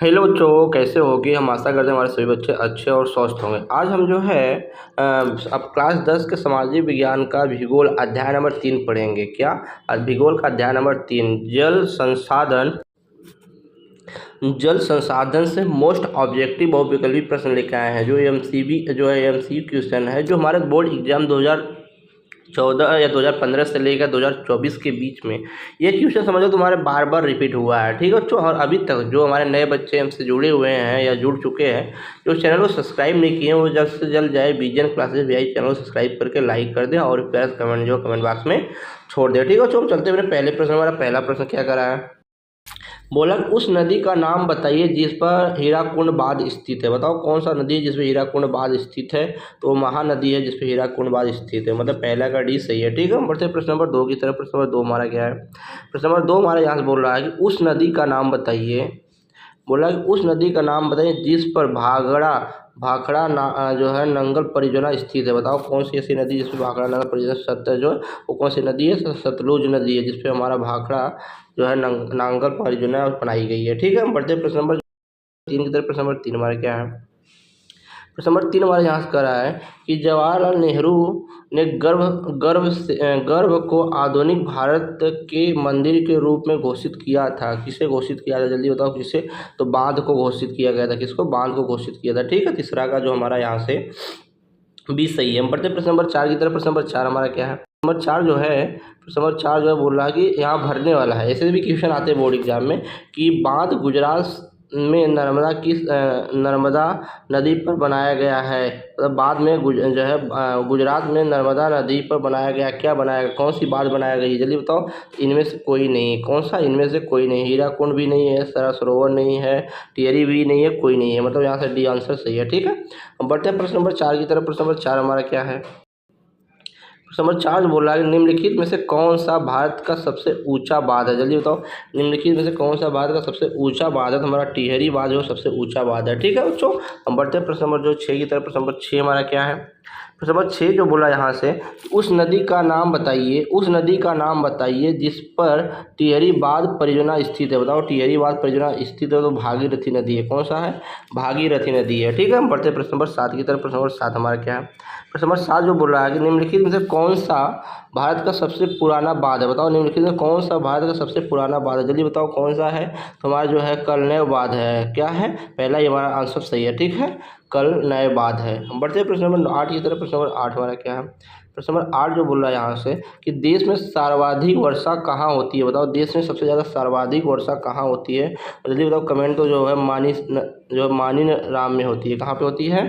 Hello बच्चों, कैसे होगे। हम आशा करते हैं हमारे सभी बच्चे अच्छे और स्वस्थ होंगे। आज हम जो है अब क्लास 10 के सामाजिक विज्ञान का भूगोल अध्याय नंबर 3 पढ़ेंगे। क्या? आज भूगोल का अध्याय नंबर 3 जल संसाधन से मोस्ट ऑब्जेक्टिव बहुविकल्पी प्रश्न लेकर आए हैं, जो एमसीक्यू क्वेश्चन है, जो हमारे बोर्ड एग्जाम 2014 या 2015 से लेकर 2024 के बीच में ये क्वेश्चन समझो तुम्हारे बार बार रिपीट हुआ है। ठीक है बच्चों, और अभी तक जो हमारे नए बच्चे हमसे जुड़े हुए हैं या जुड़ चुके हैं, जो चैनल को सब्सक्राइब नहीं किए हैं, वो जल्द से जल्द जाए बीजीएन क्लासेस वीआई चैनल को सब्सक्राइब करके लाइक कर दें और प्यार कमेंट जो कमेंट बॉक्स में छोड़ दें। ठीक है बच्चों, हम चलते हुए पहले प्रश्न। हमारा पहला प्रश्न क्या करा है, बोला उस नदी का नाम बताइए जिस पर हीराकुंड बांध स्थित है। बताओ कौन सा नदी है जिसमें हीराकुंड बांध स्थित है। तो महानदी है जिसपे हीराकुंड बांध स्थित है, मतलब पहला का डी सही है। ठीक है, हम बढ़ते प्रश्न नंबर 2 की तरफ। प्रश्न नंबर 2 हमारा क्या है, प्रश्न नंबर 2 हमारा यहाँ से बोल रहा है कि उस नदी का नाम बताइए। बोला कि उस नदी का नाम बताइए जिस पर भाखड़ा जो है नंगल परियोजना स्थित है। बताओ कौन सी ऐसी नदी जिसपे भाखड़ा नंगल परियोजना जो है वो कौन सी नदी है। सतलुज नदी है जिसपे हमारा भाखड़ा जो है नांगल परियोजना बनाई गई है। ठीक है, हम बढ़ते प्रश्न नंबर 3 की तरफ। प्रश्न नंबर 3 हमारा क्या है, प्रश्न नंबर 3 हमारे यहाँ से करा है कि जवाहरलाल नेहरू ने गर्भ को आधुनिक भारत के मंदिर के रूप में घोषित किया था। किसे घोषित किया था, जल्दी बताओ किसे। तो बांध को घोषित किया गया था। किसको? बांध को घोषित किया था। ठीक है, तीसरा का जो हमारा यहाँ से बी सही है। हम पढ़ते प्रश्न नंबर 4 की तरफ। प्रश्न नंबर 4 हमारा क्या है, नंबर 4 जो है, प्रश्न नंबर 4 जो है बोल रहा है कि यहाँ भरने वाला है। ऐसे भी क्वेश्चन आते हैं बोर्ड एग्जाम में कि बांध गुजरात में नर्मदा नदी पर बनाया गया है। मतलब बाद में जो है गुजरात में नर्मदा नदी पर बनाया गया। क्या बनाया गया, कौन सी बांध बनाया गई, जल्दी बताओ। इनमें से कोई नहीं। कौन सा? इनमें से कोई नहीं। हीराकुंड भी नहीं है, सरोवर नहीं है, टिहरी भी नहीं है, कोई नहीं है। मतलब यहाँ से डी आंसर सही है। ठीक है, अब बढ़ते हैं प्रश्न नंबर 4 की तरफ। प्रश्न नंबर 4 हमारा क्या है, प्रश्न नंबर 4 जो बोल रहा है कि निम्नलिखित में से कौन सा भारत का सबसे ऊंचा बांध है। जल्दी बताओ, निम्नलिखित में से कौन सा भारत का सबसे ऊंचा बांध है। तो हमारा टिहरी बांध जो सबसे ऊंचा बांध है। ठीक है बच्चों, हम बढ़ते हैं प्रश्न नंबर जो 6 की तरफ। प्रश्न नंबर 6 हमारा क्या है, प्रश्न नंबर 6 जो बोला यहाँ से, उस नदी का नाम बताइए, उस नदी का नाम बताइए जिस पर टिहरी बांध परियोजना स्थित है। बताओ टिहरी बांध परियोजना स्थित है। तो भागीरथी नदी है। कौन सा है? भागीरथी नदी है। ठीक है, हम बढ़ते हैं प्रश्न नंबर 7 की तरफ। प्रश्न नंबर 7 हमारा क्या है, प्रश्न नंबर 7 जो बोल रहा है कि निम्नलिखित में से कौन सा भारत का सबसे पुराना बांध है। बताओ निम्नलिखित में कौन सा भारत का सबसे पुराना बांध है। जल्दी बताओ कौन सा है। तो हमारा जो है कलनय बांध है। क्या है? पहला ही हमारा आंसर सही है। ठीक है, कलनय बांध है। हम बढ़ते हैं प्रश्न नंबर 8 की तरफ। प्रश्न नंबर 8 हमारा क्या है, प्रश्न नंबर 8 जो बोल रहा है यहाँ से कि देश में सर्वाधिक वर्षा कहाँ होती है। बताओ देश में सबसे ज़्यादा सर्वाधिक वर्षा कहाँ होती है। जल्दी बताओ कमेंट। तो जो है मानिन राम में होती है। कहाँ पे होती है?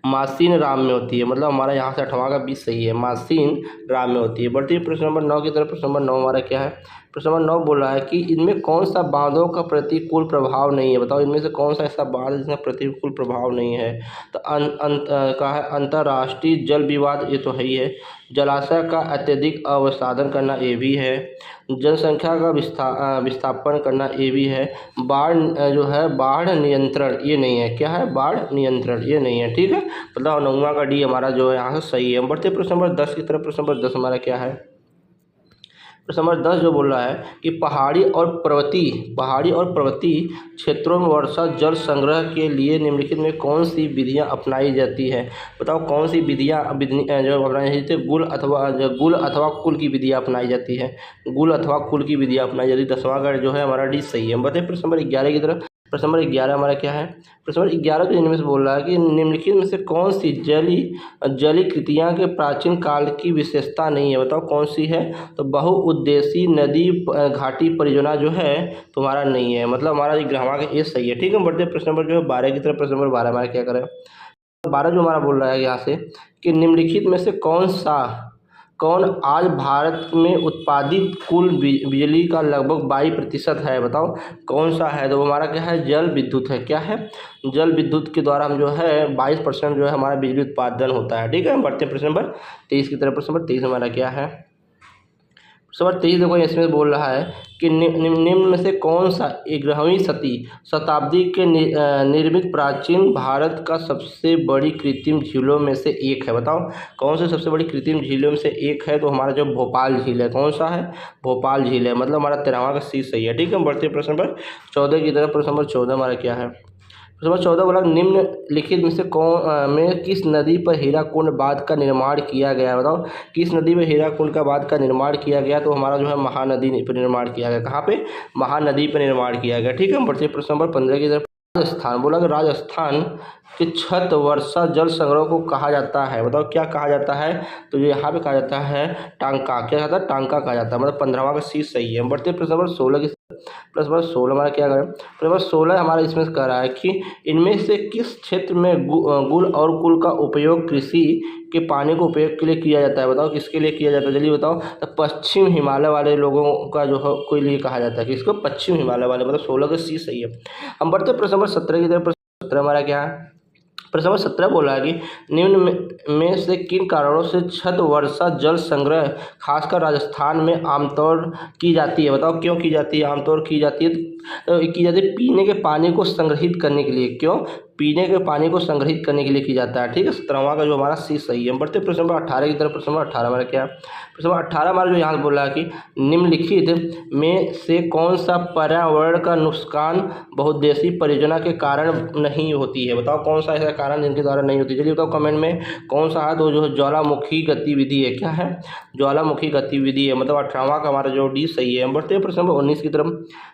मासीन राम में होती है। मतलब हमारा यहाँ से 8वां का 20 सही है, मासीन राम में होती है। बढ़ती है प्रश्न नंबर 9 की तरफ। प्रश्न नंबर 9 हमारा क्या है, प्रश्न नंबर 9 बोल रहा है कि इनमें कौन सा बांधों का प्रतिकूल प्रभाव नहीं है। बताओ इनमें से कौन सा ऐसा बांध जिसका प्रतिकूल प्रभाव नहीं है। तो का है अंतर्राष्ट्रीय जल विवाद, ये तो है ही है। जलाशय का अत्यधिक अवसादन करना, ये भी है। जनसंख्या का विस्थापन करना, ये भी है। बाढ़ जो है बाढ़ नियंत्रण, ये नहीं है। क्या है? बाढ़ नियंत्रण, ये नहीं है। ठीक है, मतलब 9वां का डी हमारा जो है यहाँ से सही है। हम बढ़ते प्रश्न नंबर 10 की तरफ। प्रश्न नंबर 10 हमारा क्या है, प्रश्न नंबर 10 जो बोल रहा है कि पहाड़ी और पर्वतीय क्षेत्रों में वर्षा जल संग्रह के लिए निम्नलिखित में कौन सी विधियां अपनाई जाती है। बताओ कौन सी विधियां जो अपनाई जाती है। गुल अथवा कुल की विधियां अपनाई जाती है। गुल अथवा कुल की विधियां अपनाई जाती है। 10वां का जो है हमारा डी सही है। हम बताइए प्रश्न नंबर 11 की तरफ। प्रश्न नंबर 11 हमारा क्या है, प्रश्न नंबर 11 के इनमें से बोल रहा है कि निम्नलिखित में से कौन सी जली कृतियाँ के प्राचीन काल की विशेषता नहीं है। बताओ कौन सी है। तो बहुउद्देशीय नदी घाटी परियोजना जो है तुम्हारा नहीं है। मतलब हमारा ग्रामा का ये सही है। ठीक है, बढ़ते प्रश्न नंबर जो है 12 की तरफ। प्रश्न नंबर 12 हमारा क्या करें, 12 जो हमारा बोल रहा है यहाँ से कि निम्नलिखित में से कौन आज भारत में उत्पादित कुल बिजली का लगभग 22% है। बताओ कौन सा है। तो हमारा क्या है? जल विद्युत है। क्या है? जल विद्युत के द्वारा हम जो है 22% जो है हमारा बिजली उत्पादन होता है। ठीक है, हम बढ़ते हैं प्रश्न नंबर 23 की तरफ। प्रश्न नंबर 23 हमारा क्या है, प्रश्न नंबर 23 देखो, इसमें बोल रहा है कि निम्न में से कौन सा 11वीं शताब्दी के निर्मित प्राचीन भारत का सबसे बड़ी कृत्रिम झीलों में से एक है। बताओ कौन सी सबसे बड़ी कृत्रिम झीलों में से एक है। तो हमारा जो भोपाल झील है, कौन सा है, भोपाल झील है। मतलब हमारा 13वां का सी सही है। ठीक है, हम बढ़ते हैं प्रश्न नंबर 14 की तरफ। प्रश्न नंबर 14 हमारा क्या है। प्रश्न नंबर 14 बोला निम्नलिखित में से कौन में किस नदी पर हीराकुंड बांध का निर्माण किया गया। बताओ किस नदी में हीराकुंड का बांध का निर्माण किया गया। तो हमारा जो है महानदी पर निर्माण किया गया। कहाँ पे, महानदी पर निर्माण किया गया। ठीक है, हम बढ़ते हैं प्रश्न नंबर 15 की तरफ। राजस्थान बोला कि राजस्थान के छत वर्षा जल संग्रह को कहा जाता है। बताओ क्या कहा जाता है। तो जो यहाँ पे कहा जाता है टांका, क्या कहता है, टांका कहा जाता है। मतलब 15वां का सी सही है। हम बढ़ते हैं प्रश्न नंबर 16 की। प्रश्न नंबर 16 हमारा क्या करें। प्रश्न नंबर 16 हमारा इसमें कह रहा है कि इनमें से किस क्षेत्र में गुल और कुल का उपयोग कृषि के पानी को उपयोग के लिए किया जाता है। बताओ किसके लिए किया जाता है, जल्दी बताओ। तो पश्चिम हिमालय वाले लोगों का जो है कोई लिए कहा जाता है, किसको, पश्चिम हिमालय वाले। मतलब 16 का सी सही है। हम बढ़ते हैं प्रश्न नंबर 17 की तरफ। प्रश्न 17 हमारा क्या है। प्रश्न नंबर 17 बोला है कि निम्न में से किन कारणों से छत वर्षा जल संग्रह खासकर राजस्थान में आमतौर की जाती है। बताओ क्यों की जाती है, आमतौर की जाती है। पीने के पानी को संग्रहित करने के लिए। क्यों, पीने के पानी को संग्रहित करने के लिए की जाता है। ठीक है, 17वां का जो हमारा सी सही है। हम बढ़ते प्रश्न नंबर 18 की तरफ। प्रश्न नंबर 18 हमारा क्या है। प्रश्न नंबर 18 हमारा जो यहाँ बोला है कि निम्नलिखित में से कौन सा पर्यावरण का नुकसान बहुउद्देशीय परियोजना के कारण नहीं होती है। बताओ कौन सा ऐसा कारण जिनके द्वारा नहीं होती। चलिए बताओ कमेंट में कौन सा है। तो जो ज्वालामुखी गतिविधि है, क्या है, ज्वालामुखी गतिविधि है। मतलब 18वां का हमारा जो डी सही है। हम बढ़ते हैं प्रश्न नंबर 19 की तरफ।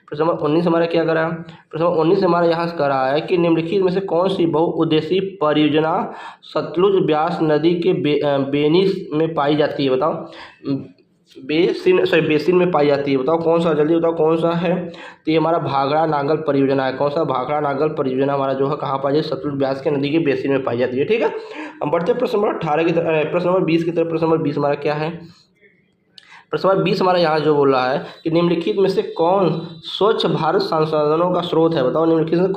प्रश्न नंबर 19 हमारा क्या करा है। प्रश्न नंबर 19 हमारा यहाँ से करा है कि निम्नलिखित में से कौन सी बहुउद्देशीय परियोजना सतलुज ब्यास नदी के बेनिस में पाई जाती है। बताओ बेसिन में पाई जाती है। बताओ कौन सा, जल्दी बताओ कौन सा है। तो ये हमारा भाखड़ा नागल परियोजना है। कौन सा, भाखड़ा नागल परियोजना हमारा जो है कहाँ पाई जाती है, सतलुज ब्यास के नदी के बेसिन में पाई जाती है। ठीक है, हम बढ़ते हैं प्रश्न नंबर 18 की तरफ। प्रश्न नंबर 20 की तरफ। प्रश्न नंबर 20 हमारा क्या है। प्रश्न नंबर 20 हमारा यहाँ जो बोल रहा है कि निम्नलिखित में से कौन स्वच्छ भारत संसाधनों का स्रोत है। बताओ निम्नलिखित में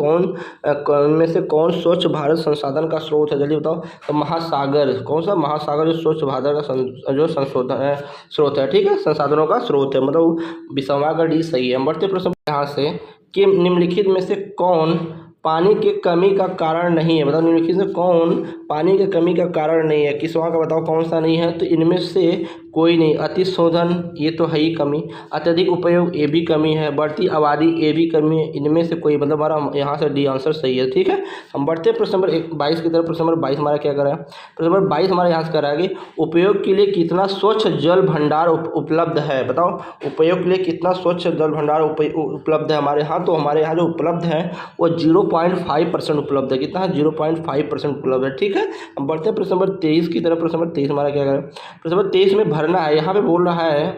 कौन स्वच्छ भारत संसाधन का स्रोत है, जल्दी बताओ। तो महासागर, कौन सा, महासागर जो स्वच्छ भारत का जो संशोधन है, स्रोत है। ठीक है, संसाधनों का स्रोत है। मतलब 20वां का डी सही है। हम बढ़ते प्रश्न यहाँ से कि निम्नलिखित में से कौन पानी की कमी का कारण नहीं है। बताओ निम्नलिखित में कौन पानी की कमी का कारण नहीं है। किसवां का बताओ कौन सा नहीं है। तो इनमें से कोई नहीं। अतिशोधन ये तो है ही कमी, अत्यधिक उपयोग ये भी कमी है, बढ़ती आबादी ये भी कमी है। इनमें से कोई, मतलब हमारा यहाँ से डी आंसर सही है। ठीक है, हम बढ़ते हैं प्रश्न नंबर 22 की तरफ। प्रश्न नंबर 22 हमारा क्या करा है। प्रश्न नंबर 22 हमारे यहाँ से करा है कि उपयोग के लिए कितना स्वच्छ जल भंडार उपलब्ध है। बताओ उपयोग के लिए कितना स्वच्छ जल भंडार उपलब्ध है हमारे यहाँ। तो हमारे यहाँ जो उपलब्ध है वो 0.5% उपलब्ध है। कितना है, 0.5% उपलब्ध है। ठीक है, हम बढ़ते हैं प्रश्न नंबर 23 की तरफ। प्रश्न नंबर 23 हमारा क्या करें। प्रश्न नंबर 23 में भरना है। यहाँ पे बोल रहा है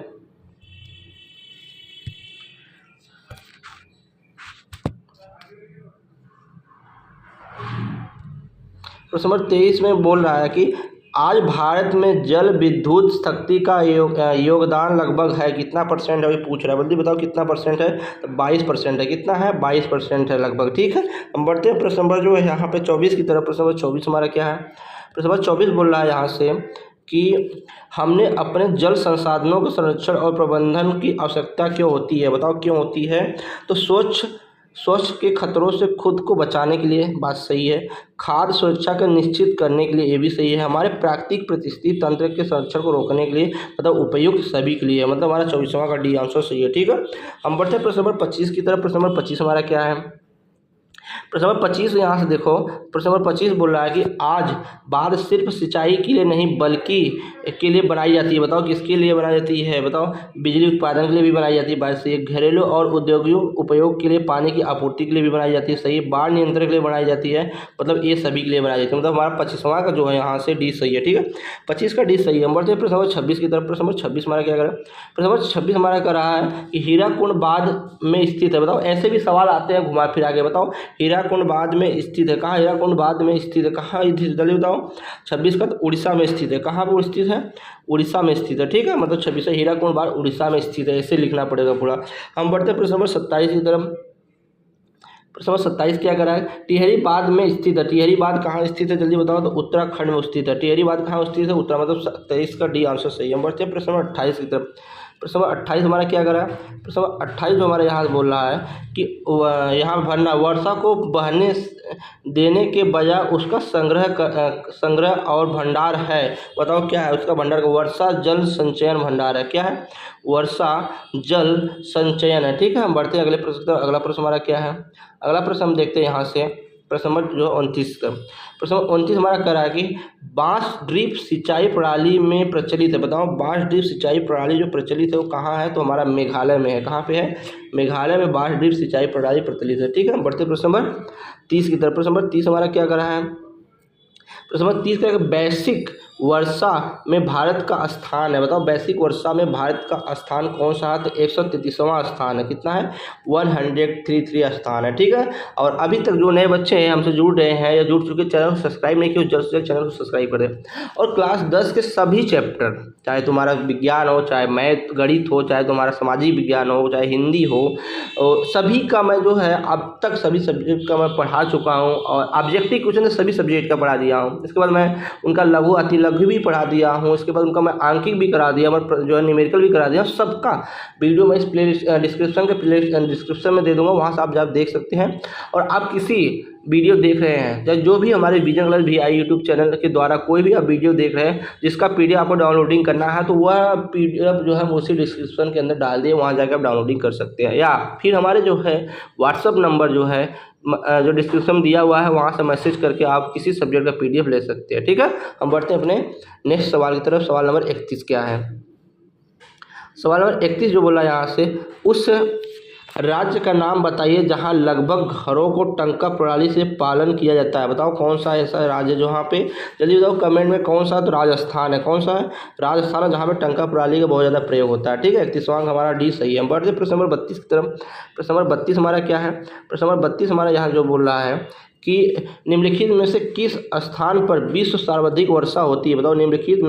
प्रश्न नंबर 23 में बोल रहा है कि आज भारत में जल विद्युत शक्ति का योगदान लगभग है, कितना परसेंट है, अभी पूछ रहा है। जल्दी बताओ कितना परसेंट है। तो 22% है। कितना है, 22% है लगभग। ठीक है, हम बढ़ते हैं प्रश्न नंबर जो है यहाँ पे 24 की तरफ। प्रश्न नंबर 24 हमारा क्या है। प्रश्न नंबर 24 बोल रहा है यहाँ से कि हमने अपने जल संसाधनों के संरक्षण और प्रबंधन की आवश्यकता क्यों होती है। बताओ क्यों होती है। तो स्वच्छ के खतरों से खुद को बचाने के लिए, बात सही है। खाद्य सुरक्षा को निश्चित करने के लिए, ये भी सही है। हमारे प्राकृतिक पारिस्थितिकी तंत्र के संरक्षण को रोकने के लिए, मतलब उपयुक्त सभी के लिए। मतलब हमारा 24वां का डी आंसर सही है। ठीक है, हम बढ़ते हैं प्रश्न नंबर 25 की तरफ। प्रश्न नंबर 25 हमारा क्या है। प्रश्न नंबर 25 यहाँ से देखो। प्रश्न नंबर 25 बोल रहा है कि आज बाढ़ सिर्फ सिंचाई के लिए नहीं बल्कि के लिए बनाई जाती है। बताओ किसके लिए बनाई जाती है। बताओ बिजली उत्पादन के लिए भी बनाई जाती है बाढ़ से, घरेलू और औद्योगिक उपयोग के लिए, पानी की आपूर्ति के लिए भी बनाई जाती है। सही, बाढ़ नियंत्रण के लिए बनाई जाती है। मतलब ये सभी के लिए बनाई जाती है। मतलब हमारा 25वां का जो है यहाँ से डी सही है। ठीक है, 25 का डी सही है। हम बढ़ते हैं प्रश्न नंबर 26 की तरफ। प्रश्न नंबर 26 हमारा क्या करें। प्रश्न नंबर 26 हमारा कर रहा है कि हीराकुंड बांध में स्थित है। बताओ ऐसे भी सवाल आते हैं घुमा फिरा के। बताओ हीराकुंड बांध में स्थित है। कहाँ हीराकुंड बांध में स्थित है, कहाँ स्थित, जल्दी बताओ। 26 का तो उड़ीसा में स्थित है। कहाँ पर स्थित है, उड़ीसा में स्थित है। ठीक है, मतलब 26 हीराकुंड बांध उड़ीसा में स्थित है, ऐसे लिखना पड़ेगा पूरा। हम बढ़ते हैं प्रश्न नंबर 27 की तरफ। प्रश्न नंबर 27 क्या करा है। टिहरी बांध में स्थित है। टिहरी बांध कहाँ स्थित है, जल्दी बताओ। तो उत्तराखंड में स्थित है। टिहरी बांध कहाँ स्थित है, उत्तराखंड। मतलब 23 का डी आंसर सही है। हम बढ़ते हैं प्रश्न नंबर 28 की तरफ। प्रश्न नंबर 28 हमारा क्या करा है? प्रश्न नंबर 28 जो हमारे यहाँ बोल रहा है कि यहाँ भरना, वर्षा को बहने देने के बजाय उसका संग्रह और भंडार है। बताओ क्या है उसका भंडार? का वर्षा जल संचयन भंडार है। क्या है? वर्षा जल संचयन है। ठीक है, हम बढ़ते हैं अगले प्रश्न तक। अगला प्रश्न हमारा क्या है? अगला प्रश्न हम देखते हैं यहाँ से प्रश्न नंबर जो 29 का। प्रश्न नंबर 29 हमारा कह रहा है कि बांस ड्रिप सिंचाई प्रणाली में प्रचलित है। बताओ बांस ड्रिप सिंचाई प्रणाली जो प्रचलित है वो कहाँ है? तो हमारा मेघालय में है। कहाँ पे है? मेघालय में बांस ड्रिप सिंचाई प्रणाली प्रचलित है। ठीक है, हम बढ़ते प्रश्न नंबर 30 की तरफ। प्रश्न नंबर 30 हमारा क्या कर रहा है? प्रश्न नंबर 30 का वैश्विक वर्षा में भारत का स्थान है। बताओ वैश्विक वर्षा में भारत का स्थान कौन सा है? तो 133वां स्थान है। कितना है? 133 स्थान है। ठीक है, और अभी तक जो नए बच्चे हैं हमसे जुड़ रहे हैं या जुड़ चुके, चैनल को सब्सक्राइब नहीं किया, जल्द से जल्द चैनल को सब्सक्राइब कर दें। और क्लास 10 के सभी चैप्टर, चाहे तुम्हारा विज्ञान हो, चाहे मैथ गणित हो, चाहे तुम्हारा सामाजिक विज्ञान हो, चाहे हिंदी हो, और सभी का मैं जो है अब तक सभी सब्जेक्ट का मैं पढ़ा चुका हूँ और ऑब्जेक्टिव क्वेश्चन सभी सब्जेक्ट का पढ़ा दिया हूँ। इसके बाद मैं उनका लघु अति लघु भी पढ़ा दिया हूँ। इसके बाद उनका मैं आंकिक भी करा दिया, मैं जो है न्यूमेरिकल भी करा दिया। सबका वीडियो मैं इस प्ले डिस्क्रिप्शन में दे दूँगा, वहाँ से आप जब देख सकते हैं। और आप किसी वीडियो देख रहे हैं या जो भी हमारे vision class VI YouTube channel के द्वारा कोई भी आप वीडियो देख रहे हैं जिसका PDF आपको डाउनलोडिंग करना है, तो वह PDF जो है उसी डिस्क्रिप्शन के अंदर डाल दिए, वहाँ जाकर आप डाउनलोडिंग कर सकते हैं। या फिर हमारे जो है व्हाट्सअप नंबर जो है जो डिस्क्रिप्शन दिया हुआ है, वहाँ से मैसेज करके आप किसी सब्जेक्ट का PDF ले सकते हैं। ठीक है, हम बढ़ते हैं अपने नेक्स्ट सवाल की तरफ। सवाल नंबर 31 क्या है? सवाल नंबर 31 जो बोला यहाँ से, उस राज्य का नाम बताइए जहाँ लगभग घरों को टंका प्रणाली से पालन किया जाता है। बताओ कौन सा ऐसा राज्य जो यहाँ पे, जल्दी बताओ कमेंट में कौन सा? तो राजस्थान है। कौन सा है? राजस्थान है, जहाँ पे टंका प्रणाली का बहुत ज़्यादा प्रयोग होता है। ठीक है, 31वां अंक हमारा D सही है। हम बढ़ते प्रश्न नंबर 32 की तरफ। प्रश्न नंबर 32 हमारा क्या है? प्रश्न नंबर 32 हमारा यहाँ जो बोल रहा है कि निम्नलिखित में से किस स्थान पर विश्व सर्वाधिक वर्षा होती है? बताओ निम्नलिखित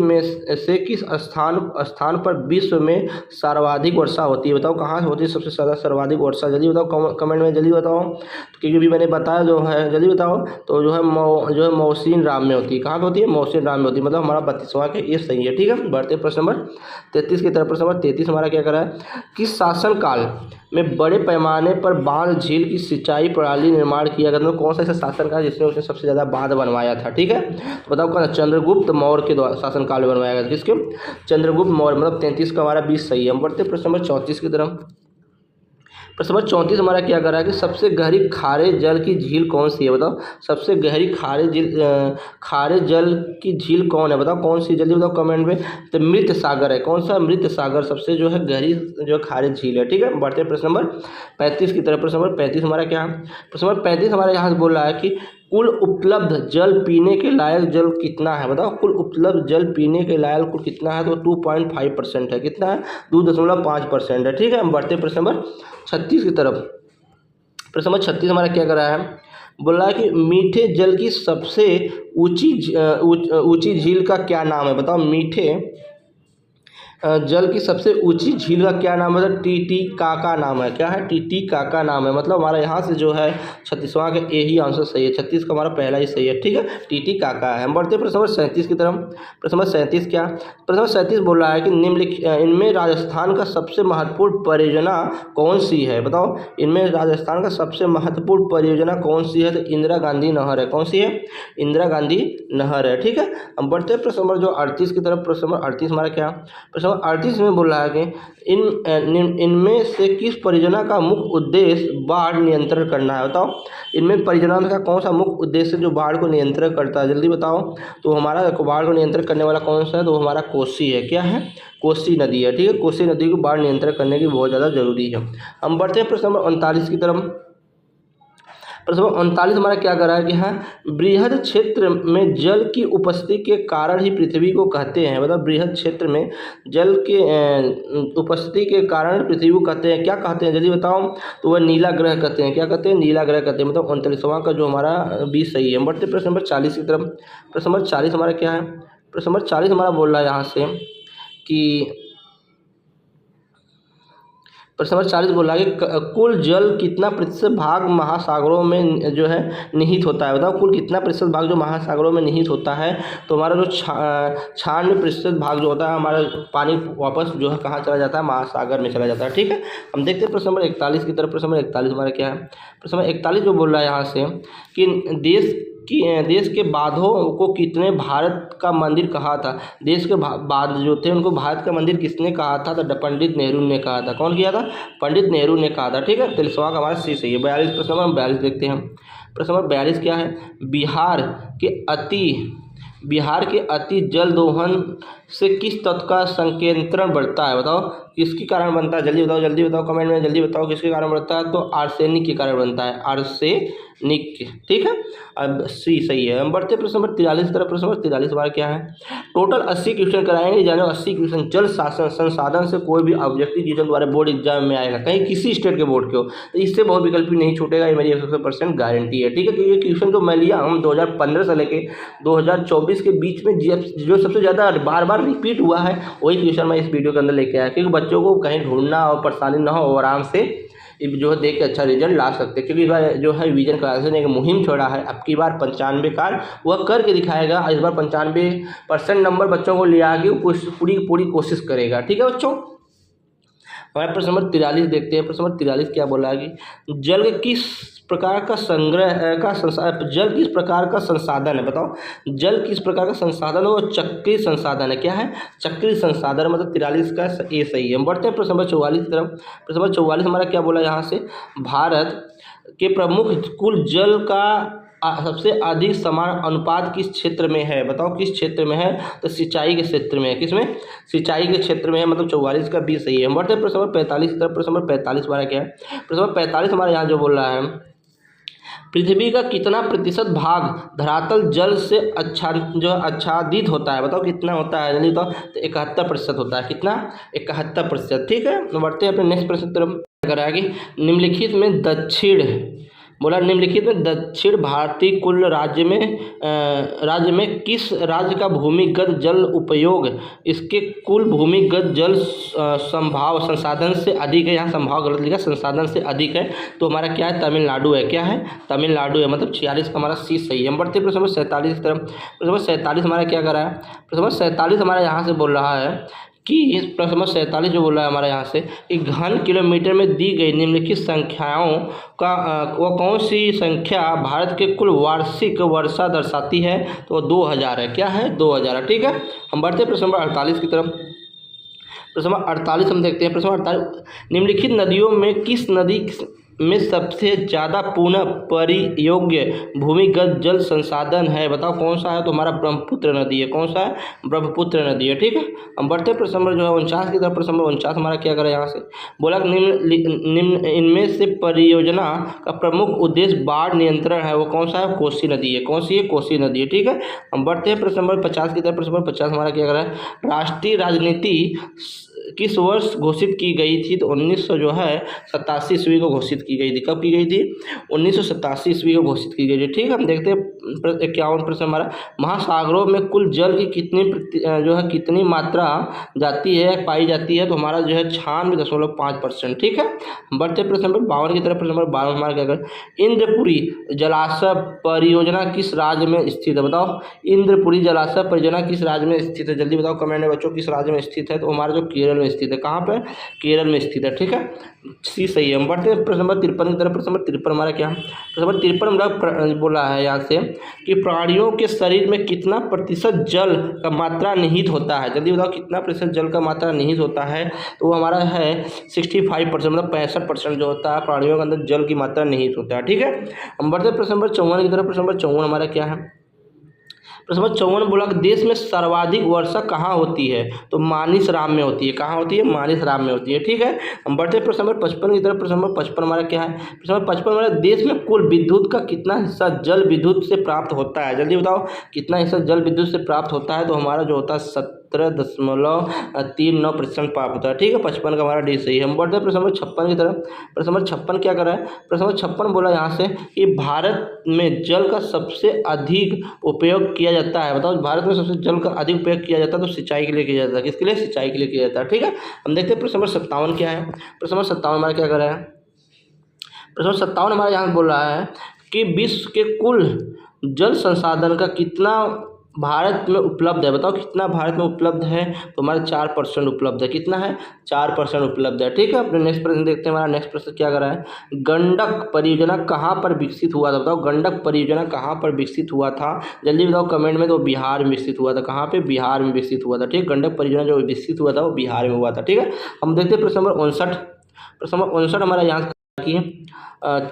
में से किस स्थान पर विश्व में सर्वाधिक वर्षा होती है? बताओ कहाँ होती है सबसे ज़्यादा सर्वाधिक वर्षा? जल्दी बताओ कमेंट में, जल्दी बताओ, क्योंकि भी मैंने बताया जो है, जल्दी बताओ। तो जो है मौसिन राम में होती है। कहाँ पर होती है? मौसिन राम में होती है। मतलब हमारा 32वां के ये सही है। ठीक है, बढ़ते प्रश्न नंबर 33 की तरफ। प्रश्न नंबर 33 हमारा क्या करा है? किस शासनकाल में बड़े पैमाने पर बांध झील की सिंचाई प्रणाली निर्माण किया गया? कौन सा ऐसा शासनकाल जिसने उसने सबसे ज़्यादा बांध बनवाया था? ठीक है, तो बताओ कौन? चंद्रगुप्त मौर्य के द्वारा शासनकाल में बनवाया गया। किसके? चंद्रगुप्त मौर्य। मतलब 33 का हमारा 20 सही है। हम बढ़ते प्रश्न नंबर 34 की तरफ। प्रश्न नंबर 34 हमारा क्या कर रहा है कि सबसे गहरी खारे जल की झील कौन सी है? बताओ सबसे गहरी खारे जल की झील कौन है? बताओ कौन सी? जल्दी बताओ कमेंट में। तो मृत सागर है। कौन सा? मृत सागर सबसे जो है गहरी जो खारे झील है। ठीक है, बढ़ते प्रश्न नंबर 35 की तरफ। प्रश्न नंबर 35 हमारा क्या है? प्रश्न नंबर 35 हमारे यहाँ से बोल रहा है कि कुल उपलब्ध जल पीने के लायक जल कितना है? बताओ कुल उपलब्ध जल पीने के लायक कुल कितना है? तो 2.5% है। कितना है? 2.5% है। ठीक है, हम बढ़ते प्रश्न नंबर 36 की तरफ। प्रश्न नंबर 36 हमारा क्या कर रहा है? बोल रहा है कि मीठे जल की सबसे ऊंची झील का क्या नाम है? बताओ मीठे जल की सबसे ऊंची झील का क्या नाम है? टीटीकाका नाम है। क्या है? टीटीकाका नाम है। मतलब हमारा यहाँ से जो है 36वां का यही आंसर सही है। 36 का हमारा पहला ही सही है। ठीक है, टीटीकाका है। हम बढ़ते हैं प्रश्न नंबर 37 की तरफ। प्रश्न नंबर 37 क्या? प्रश्न नंबर 37 बोल रहा है कि निम्नलिखित इनमें राजस्थान का सबसे महत्वपूर्ण परियोजना कौन सी है? बताओ इनमें राजस्थान का सबसे महत्वपूर्ण परियोजना कौन सी है? तो इंदिरा गांधी नहर है। कौन सी है? इंदिरा गांधी नहर है। ठीक है, हम बढ़ते हैं प्रश्न नंबर जो 38 की तरफ। प्रश्न नंबर 38 हमारा क्या? 38 में बोल रहा है कि इनमें से किस परियोजना का मुख्य उद्देश्य बाढ़ नियंत्रण करना है? बताओ इनमें परियोजना का कौन सा मुख्य उद्देश्य जो बाढ़ को नियंत्रण करता है? जल्दी बताओ। तो हमारा बाढ़ को नियंत्रण करने वाला कौन सा है? तो हमारा कोसी है। क्या है? कोसी नदी है। ठीक है, कोसी नदी को बाढ़ नियंत्रण करने की बहुत ज़्यादा जरूरी है। हम बढ़ते हैं प्रश्न नंबर 39 की तरफ। प्रश्न नंबर 39 हमारा क्या कर रहा है कि हाँ बृहद क्षेत्र में जल की उपस्थिति के कारण ही पृथ्वी को कहते हैं। मतलब बृहद क्षेत्र में जल के उपस्थिति के कारण पृथ्वी को कहते हैं। क्या कहते हैं? जल्दी बताओ। तो वह नीला ग्रह कहते हैं। क्या कहते हैं? नीला ग्रह कहते हैं। मतलब 39वां का जो हमारा 20 सही है। बढ़ते प्रश्न नंबर 40 की तरफ। प्रश्न नंबर 40 हमारा क्या है? प्रश्न नंबर 40 हमारा बोल रहा है यहाँ से कि प्रश्न नंबर 40 बोला कि कुल जल कितना प्रतिशत भाग महासागरों में जो है निहित होता है। बताओ कुल कितना प्रतिशत भाग जो महासागरों में निहित होता है। तो हमारा जो 96% भाग जो होता है हमारा पानी वापस जो है कहाँ चला जाता है, महासागर में चला जाता है। ठीक है, हम देखते हैं प्रश्न नंबर 41 की तरफ। प्रश्न नंबर 41 हमारा क्या है। प्रश्न नंबर 41 जो बोल रहा है यहाँ से कि देश के बांधों को कितने भारत का मंदिर कहा था। देश के बांध जो थे उनको भारत का मंदिर किसने कहा था। तो पंडित नेहरू ने कहा था। कौन किया था, पंडित नेहरू ने कहा था। ठीक है, तो सवाल हमारा सी सही है। 42 प्रश्न नंबर 42 देखते हैं। प्रश्न नंबर 42 क्या है। बिहार के अति जल दोहन से किस तत्व का संकेंद्रण बढ़ता है। बताओ किसके कारण बनता है, जल्दी बताओ, जल्दी बताओ, कमेंट में जल्दी बताओ किसके कारण बढ़ता है। तो आर्सेनिक के कारण बनता है, आर्सेनिक। ठीक है, अब सी सही है। हम बढ़ते प्रश्न नंबर 43 की तरफ। प्रश्न नंबर 43 बार क्या है। टोटल 80 क्वेश्चन कराएंगे, जाने 80 क्वेश्चन जल शासन संसाधन से कोई भी ऑब्जेक्टिव रीजन द्वारा बोर्ड एग्जाम में आएगा, कहीं किसी स्टेट के बोर्ड के हो, तो इससे बहुत विकल्प नहीं छूटेगा, ये मेरी 100% गारंटी है। ठीक है, क्योंकि क्वेश्चन जो मैं लिया हम 2015 से लेके 2024 के बीच में जो सबसे ज़्यादा बार बार रिपीट हुआ है वही क्वेश्चन मैं इस वीडियो के अंदर लेके आया, क्योंकि बच्चों को कहीं ढूंढना और परेशानी ना हो और आराम से जो है देख के अच्छा रिजल्ट ला सकते हैं। क्योंकि इस बार जो है विजन क्लासेस ने एक मुहिम छोड़ा है, अब की बार 95 कार्ड वह करके दिखाएगा। इस बार 95% नंबर बच्चों को ले आके पूरी कोशिश करेगा। ठीक है बच्चों, हमारे प्रश्न नंबर 43 देखते हैं। प्रश्न नंबर 43 क्या बोला है कि जल किस प्रकार का जल किस प्रकार का संसाधन है। बताओ जल किस प्रकार का संसाधन है। वो चक्रीय संसाधन है। क्या है, चक्रीय संसाधन, मतलब 43 का ये सही है। हम बढ़ते हैं प्रश्न नंबर 44 की तरफ। प्रश्न नंबर 44 हमारा क्या बोला यहाँ से। भारत के प्रमुख कुल जल का सबसे अधिक समान अनुपात किस क्षेत्र में है। बताओ किस क्षेत्र में है। तो सिंचाई के क्षेत्र में है। किसमें, सिंचाई के क्षेत्र में है, मतलब 44 का बी सही है। हम बढ़ते हैं प्रश्न नंबर 45 की तरफ। प्रश्न नंबर 45 हमारा क्या है। प्रश्न नंबर 45 हमारे यहाँ जो बोल रहा है, पृथ्वी का कितना प्रतिशत भाग धरातल जल से आच्छादित होता है। बताओ कितना होता है, जल्दी बताओ। तो 71% होता है। कितना, 71%। ठीक है, बढ़ते हैं अपने नेक्स्ट प्रश्न की तरफ। कराया कि निम्नलिखित में दक्षिण भारतीय कुल राज्य में किस राज्य का भूमिगत जल उपयोग इसके कुल भूमिगत जल संभाव संसाधन से अधिक है। यहाँ संभाव गलत लिखा, संसाधन से अधिक है। तो हमारा क्या है, तमिलनाडु है। क्या है, तमिलनाडु है, मतलब 46 का हमारा सी सही है। हम बढ़ते प्रश्न नंबर 47 की तरफ। प्रश्न नंबर 47 हमारा क्या कर रहा है। प्रश्न नंबर 47 हमारा यहाँ से बोल रहा है कि इस प्रश्न नंबर 47 जो बोल रहा है हमारे यहाँ से कि घन किलोमीटर में दी गई निम्नलिखित संख्याओं का वो कौन सी संख्या भारत के कुल वार्षिक वर्षा दर्शाती है। तो 2000 है। क्या है, 2000। ठीक है, हम बढ़ते प्रश्न नंबर 48 की तरफ। प्रश्न नंबर 48 हम देखते हैं। प्रश्न नंबर 48, निम्नलिखित नदियों में किस नदी में सबसे ज़्यादा पुनः परियोग्य भूमिगत जल संसाधन है। बताओ कौन सा है। तो हमारा ब्रह्मपुत्र नदी है। कौन सा है, ब्रह्मपुत्र नदी है। ठीक है, हम बढ़ते प्रश्न नंबर जो है 49 की तरफ। प्रश्न नंबर 49 हमारा क्या करें यहाँ से बोला निम्न इनमें से परियोजना का प्रमुख उद्देश्य बाढ़ नियंत्रण है। वो कौन सा है, कोसी नदी है। कौन सी है, कोसी नदी है। ठीक है, हम बढ़ते हैं प्रश्न नंबर 50 की तरफ। प्रश्न नंबर 50 हमारा क्या करें, राष्ट्रीय राजनीति किस वर्ष घोषित की गई थी। तो 1987 ईस्वी को घोषित की गई थी। कब की गई थी, 1987 ईस्वी को घोषित की गई थी। ठीक है, हम देखते हैं 51 प्रश्न हमारा, महासागरों में कुल जल की कितनी मात्रा जाती है, पाई जाती है। तो हमारा जो है 96.5%। ठीक है, हम बढ़ते प्रश्न नंबर 52 की तरफ। प्रश्न नंबर 52 हमारा क्या कर, इंद्रपुरी जलाशय परियोजना किस राज्य में स्थित है। बताओ इंद्रपुरी जलाशय परियोजना किस राज्य में स्थित है। जल्दी बताओ कमेंट में बच्चों किस राज्य में स्थित है। तो हमारा जो केरल में स्थित है। कहाँ पे, केरल में स्थित है। ठीक है, सी सही है। हम बढ़ते हैं प्रश्न नंबर 53 की तरफ। प्रश्न नंबर 53 हमारा क्या है। प्रश्न नंबर 53 बोला है यहाँ से कि प्राणियों के शरीर में कितना प्रतिशत जल का मात्रा निहित होता है। जल्दी बताओ कितना प्रतिशत जल का मात्रा निहित होता है। तो वो हमारा है 65%, मतलब 65% जो होता है प्राणियों के अंदर जल की मात्रा निहित होता है। ठीक है, हम बढ़ते प्रश्न नंबर 54 की तरफ। प्रश्न नंबर 54 हमारा क्या है। प्रश्न नंबर 54 बोला कि देश में सर्वाधिक वर्षा कहाँ होती है। तो मानसरोवर में होती है। कहाँ होती है, मानसरोवर में होती है। ठीक है, हम बढ़ते प्रश्न नंबर 55 की तरफ। प्रश्न नंबर 55 हमारा क्या है। प्रश्न नंबर 55 हमारा, देश में कुल विद्युत का कितना हिस्सा जल विद्युत से प्राप्त होता है। जल्दी बताओ कितना हिस्सा जल विद्युत से प्राप्त होता है। तो हमारा जो होता है 70.39% प्राप्त होता है। ठीक है, 55 का हमारा डी सही है। हम बढ़ते हैं प्रश्न नंबर 56 की तरफ। प्रश्न नंबर 56 क्या कर रहा है? प्रश्न नंबर 56 बोला यहाँ से कि भारत में जल का सबसे अधिक उपयोग किया जाता है। बताओ, भारत में सबसे जल का अधिक उपयोग किया जाता है तो सिंचाई के लिए किया जाता है। किसके लिए? सिंचाई के लिए किया जाता है। ठीक है, हम देखते हैं प्रश्न नंबर 57 क्या है। प्रश्न नंबर 57 हमारा क्या कर रहा है? प्रश्न नंबर 57 हमारे यहाँ बोल रहा है कि विश्व के कुल जल संसाधन का कितना भारत में उपलब्ध है। बताओ कितना भारत में उपलब्ध है? तो हमारा 4% उपलब्ध है। कितना है? 4% उपलब्ध है। ठीक है, अपने नेक्स्ट प्रश्न देखते हैं। हमारा नेक्स्ट प्रश्न क्या कर रहा है? गंडक परियोजना कहाँ पर विकसित हुआ था? बताओ गंडक परियोजना कहाँ पर विकसित हुआ था? जल्दी बताओ कमेंट में। तो बिहार में विकसित हुआ था। कहाँ पे? बिहार में विकसित हुआ था। ठीक, गंडक परियोजना जो विकसित हुआ था वो बिहार में हुआ था। ठीक है, हम देखते हैं प्रश्न नंबर 59। प्रश्न नंबर 59 हमारा यहाँ की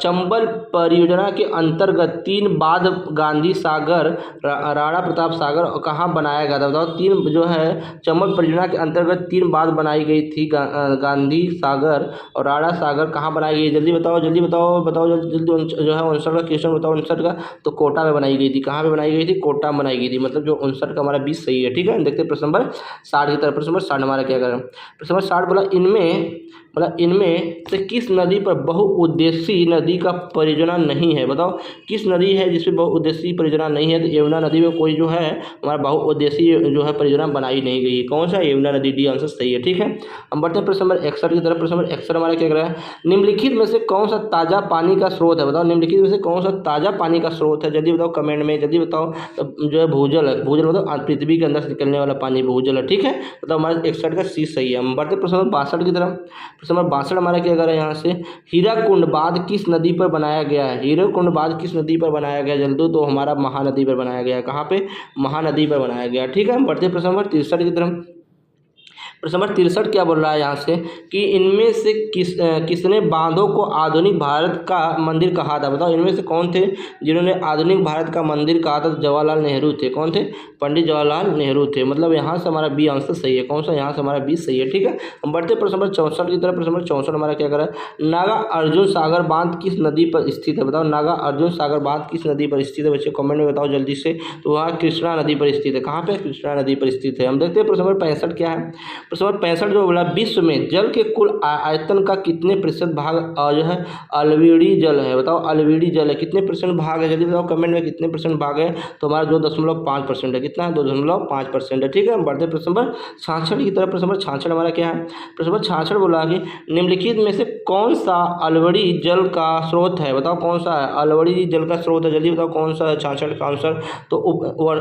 चंबल परियोजना के अंतर्गत 3 बांध गांधी सागर, राणा प्रताप सागर कहाँ बनाया गया था? बताओ, 3 जो है चंबल परियोजना के अंतर्गत 3 बांध बनाई गई थी। गांधी सागर और राणा सागर कहाँ बनाई गई? जल्दी बताओ, जल्दी बताओ, बताओ जल्दी। जो है 59 का क्वेश्चन बताओ। 59 का तो कोटा में बनाई गई थी। कहाँ पे बनाई गई थी? कोटा में बनाई गई थी। मतलब जो 59 का हमारा 20 सही है। ठीक है, देखते हैं प्रश्न नंबर 60 की तरफ। प्रश्न नंबर 60 हमारा क्या करें? प्रश्न नंबर 60 बोला इनमें से किस नदी पर बहुउद्देशीय नदी का परियोजना नहीं है? बताओ किस नदी है जिसमें बहुउद्देशीय परियोजना नहीं है? तो यमुना नदी में कोई जो है हमारा बहुउद्देशीय जो है परियोजना बनाई नहीं गई है। कौन सा? यमुना नदी। डी आंसर सही है। ठीक है, हम बढ़ते हैं प्रश्न नंबर 61 की तरफ। प्रश्न नंबर 61 हमारा क्या कर रहा है? निम्नलिखित में से कौन सा ताज़ा पानी का स्रोत है? बताओ निम्नलिखित में से कौन सा ताज़ा पानी का स्रोत है? जल्दी बताओ कमेंट में, जल्दी बताओ। तो जो है भूजल है। भूजल मतलब पृथ्वी के अंदर से निकलने वाला पानी भूजल है। ठीक है, मतलब हमारा 61 का सी सही है। हम बढ़ते हैं प्रश्न नंबर 62 की तरफ। प्रश्न नंबर 62 हमारा क्या कर रहा है यहाँ से? हीराकुंड बांध किस नदी पर बनाया गया है? हीराकुंड बांध किस नदी पर बनाया गया? जल्दी, तो हमारा महानदी पर बनाया गया है। कहाँ पे? महानदी पर बनाया गया। ठीक है, हम बढ़ते हैं प्रश्न नंबर 63 की तरफ। प्रश्न नंबर 63 क्या बोल रहा है यहाँ से कि इनमें से किसने बांधों को आधुनिक भारत का मंदिर कहा था? बताओ इनमें से कौन थे जिन्होंने आधुनिक भारत का मंदिर कहा था? तो जवाहरलाल नेहरू थे। कौन थे? पंडित जवाहरलाल नेहरू थे। मतलब यहाँ से हमारा बी आंसर सही है। कौन सा? यहाँ से हमारा बी सही है। ठीक है, हम बढ़ते प्रश्न नंबर 64 की तरफ। प्रश्न नंबर 64 हमारा क्या कर रहा है? नागा अर्जुन सागर बांध किस नदी पर स्थित है? बताओ नागा अर्जुन सागर बांध किस नदी पर स्थित है? बच्चे कमेंट में बताओ जल्दी से। तो वहाँ कृष्णा नदी पर स्थित है। कहाँ पे? कृष्णा नदी पर स्थित है। हम देखते हैं प्रश्न नंबर 65 क्या है। प्रश्न नंबर 65 जो बोला विश्व में जल के कुल आयतन का कितने प्रतिशत भाग जो है अलवीडी जल है? बताओ अलवीडी जल है कितने परसेंट भाग है? जल्दी बताओ कमेंट में कितने परसेंट भाग है? तो हमारा 2.5% है। कितना है? 2.5% है। ठीक है, हम बढ़ते प्रश्न नंबर 66 की तरफ। प्रश्न नंबर 66 हमारा क्या है? प्रश्न नंबर 66 बोला कि निम्नलिखित में से कौन सा अलवड़ी जल का स्रोत है? बताओ कौन सा है अलवड़ी जल का स्रोत है? जल्दी बताओ कौन सा है? 66 का आंसर तो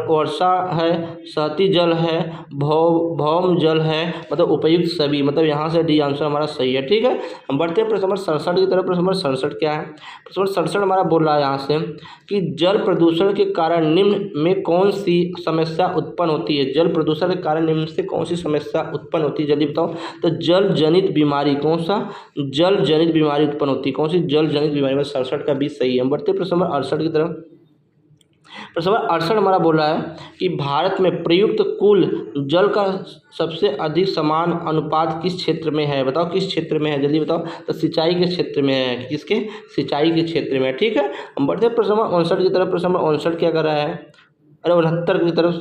वर्षा है, सहती जल है, भौम जल है, मतलब उपयुक्त सभी। मतलब यहाँ से डी आंसर हमारा सही है। ठीक है, हम बढ़ते हैं प्रश्न नंबर 67 की तरफ। प्रश्न नंबर 67 क्या है? प्रश्न नंबर 67 हमारा बोल रहा है यहाँ से कि जल प्रदूषण के कारण निम्न में कौन सी समस्या उत्पन्न होती है? जल प्रदूषण के कारण निम्न से कौन सी समस्या उत्पन्न होती है? जल्दी बताओ। तो जल जनित बीमारी। कौन सा? जल जनित बीमारी उत्पन्न होती है। कौन सी? जल जनित बीमारी। 67 का 20 सही है। हम बढ़ते प्रश्न नंबर 68 की तरफ। प्रश्न नंबर 68 हमारा बोल रहा है कि भारत में प्रयुक्त कुल जल का सबसे अधिक समान अनुपात किस क्षेत्र में है? बताओ किस क्षेत्र में है? जल्दी बताओ। तो सिंचाई के क्षेत्र में है। किसके? सिंचाई के क्षेत्र में। ठीक है, हम बढ़ते हैं प्रश्न नंबर 59 की तरफ। प्रश्न नंबर 59 क्या कर रहा है? अरे 69 की तरफ।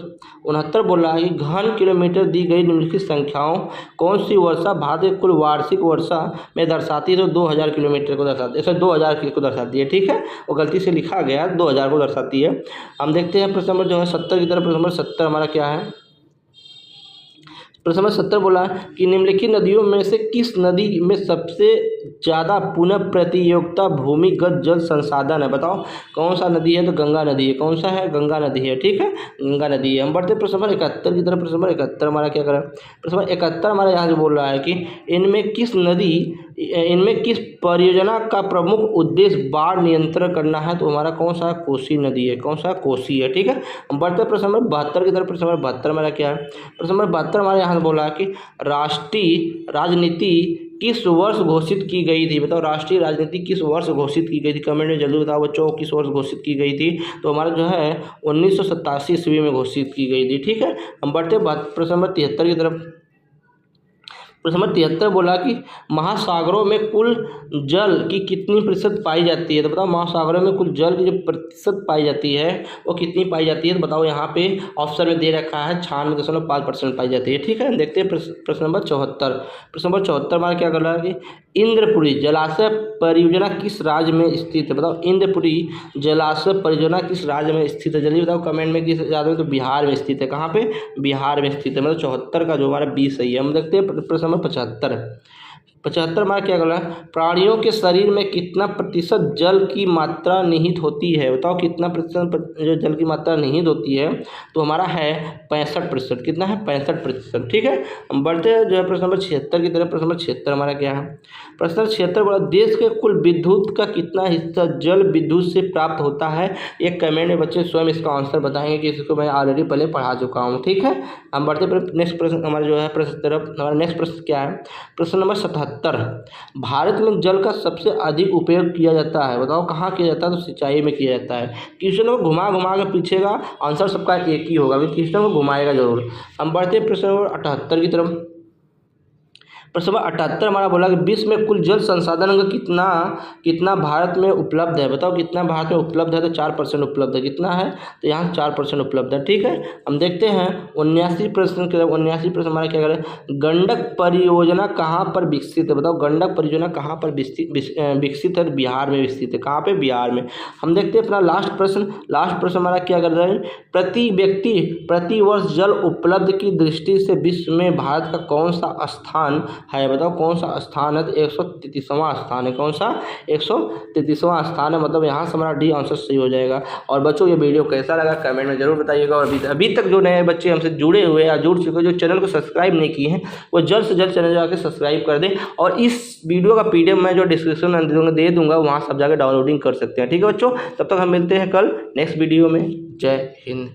69 बोल रहा है कि घन किलोमीटर दी गई निम्नलिखित संख्याओं कौन सी वर्षा भारत के कुल वार्षिक वर्षा में दर्शाती है? तो 2000 किलोमीटर को दर्शाती है। ऐसे 2000 को दर्शाती है। ठीक है, वो गलती से लिखा गया 2000 को दर्शाती है। हम देखते हैं प्रश्न नंबर जो है 70 की तरफ। प्रश्न नंबर 70 हमारा क्या है? प्रश्न नंबर 70 बोला कि निम्नलिखित नदियों में से किस नदी में सबसे ज़्यादा पुनः प्रतियोगिता भूमिगत जल संसाधन है? बताओ कौन सा नदी है? तो गंगा नदी है। कौन सा है? गंगा नदी है। ठीक है, गंगा नदी है। हम बढ़ते प्रश्न नंबर 71 की तरफ। प्रश्न नंबर 71 हमारा क्या करें? प्रश्न नंबर 71 हमारा यहाँ से बोल रहा है कि इनमें किस परियोजना का प्रमुख उद्देश्य बाढ़ नियंत्रण करना है? तो हमारा कौन सा? कोसी नदी है। कौन सा? कोसी है। ठीक है, हम बढ़ते प्रश्न नंबर 72 की तरफ। प्रश्न नंबर 72 हमारा क्या है? प्रश्न नंबर 72 हमारे यहाँ से बोला कि राष्ट्रीय राजनीति किस वर्ष घोषित की गई थी? बताओ राष्ट्रीय राजनीति किस वर्ष घोषित की गई थी? कमेंट में जल्दी बताओ बच्चों किस वर्ष घोषित की गई थी? तो हमारा जो है 1987 ईस्वी में घोषित की गई थी। ठीक है, हम बढ़ते प्रश्न नंबर 73 की तरफ। प्रश्न नंबर 73 बोला कि महासागरों में कुल जल की कितनी प्रतिशत पाई जाती है। तो बताओ महासागरों में कुल जल की जो प्रतिशत पाई जाती है वो कितनी पाई जाती है। तो बताओ यहाँ पे ऑप्शन में दे रखा है 96.5% पाई जाती है। ठीक है, देखते हैं प्रश्न नंबर 74। प्रश्न नंबर 74 हमारा क्या कर रहा है कि इंद्रपुरी जलाशय परियोजना किस राज्य में स्थित है। बताओ इंद्रपुरी जलाशय परियोजना किस राज्य में स्थित है, जल्दी बताओ कमेंट में किस राज्य में। तो बिहार में स्थित है। कहाँ पे, बिहार में स्थित है। मतलब 74 का जो हमारा 20 सही है। हम देखते हैं प्रश्न नंबर 75 हमारा क्या कर रहा है, प्राणियों के शरीर में कितना प्रतिशत जल की मात्रा निहित होती है। बताओ कितना प्रतिशत जो जल की मात्रा निहित होती है। तो हमारा है 65%। कितना है, 65%। ठीक है, हम बढ़ते हैं जो है प्रश्न नंबर 76 की तरफ। प्रश्न नंबर 76 हमारा क्या है, प्रश्न नंबर 76 बोला देश के कुल विद्युत का कितना हिस्सा जल विद्युत से प्राप्त होता है। एक कमेंट में बच्चे स्वयं इसका आंसर बताएंगे कि इसको मैं ऑलरेडी पहले पढ़ा चुका हूँ। ठीक है, हम बढ़ते नेक्स्ट प्रश्न हमारा जो है प्रश्न तरफ। हमारा नेक्स्ट प्रश्न क्या है, प्रश्न नंबर 77। भारत में जल का सबसे अधिक उपयोग किया जाता है। बताओ कहाँ किया जाता है। तो सिंचाई में किया जाता है। क्वेश्चन को घुमा घुमा के पीछेगा, आंसर सबका एक ही होगा, क्वेश्चन को घुमाएगा जरूर। हम बढ़ते हैं प्रश्न नंबर 78 की तरफ। प्रश्न नंबर 78 हमारा बोला कि विश्व में कुल जल संसाधन का कितना भारत में उपलब्ध है। बताओ कितना भारत में उपलब्ध है। तो 4% उपलब्ध है। कितना है, तो यहाँ 4% उपलब्ध है। ठीक है, हम देखते हैं 79 प्रश्न के 79 प्रश्न हमारा क्या करें, गंडक परियोजना कहाँ पर विकसित है। बताओ गंडक परियोजना कहाँ पर विकसित है। बिहार में विकसित है। कहाँ पे, बिहार में। हम देखते हैं अपना लास्ट प्रश्न हमारा क्या कर रहा है, प्रति व्यक्ति प्रति वर्ष जल उपलब्ध की दृष्टि से विश्व में भारत का कौन सा स्थान है। बताओ कौन सा स्थान है। तो 133वां स्थान है। कौन सा, 133वां स्थान है। मतलब यहाँ से हमारा डी आंसर सही हो जाएगा। और बच्चों ये वीडियो कैसा लगा कमेंट में जरूर बताइएगा। और अभी तक जो नए बच्चे हमसे जुड़े हुए या जुड़ चुके जो चैनल को सब्सक्राइब नहीं किए हैं वो जल्द से जल्द चैनल जाकर सब्सक्राइब कर दें। और इस वीडियो का PDF मैं जो डिस्क्रिप्शन में दे दूंगा वहाँ सब जाकर डाउनलोडिंग कर सकते हैं। ठीक है बच्चों, तब तक हम मिलते हैं कल नेक्स्ट वीडियो में। जय हिंद।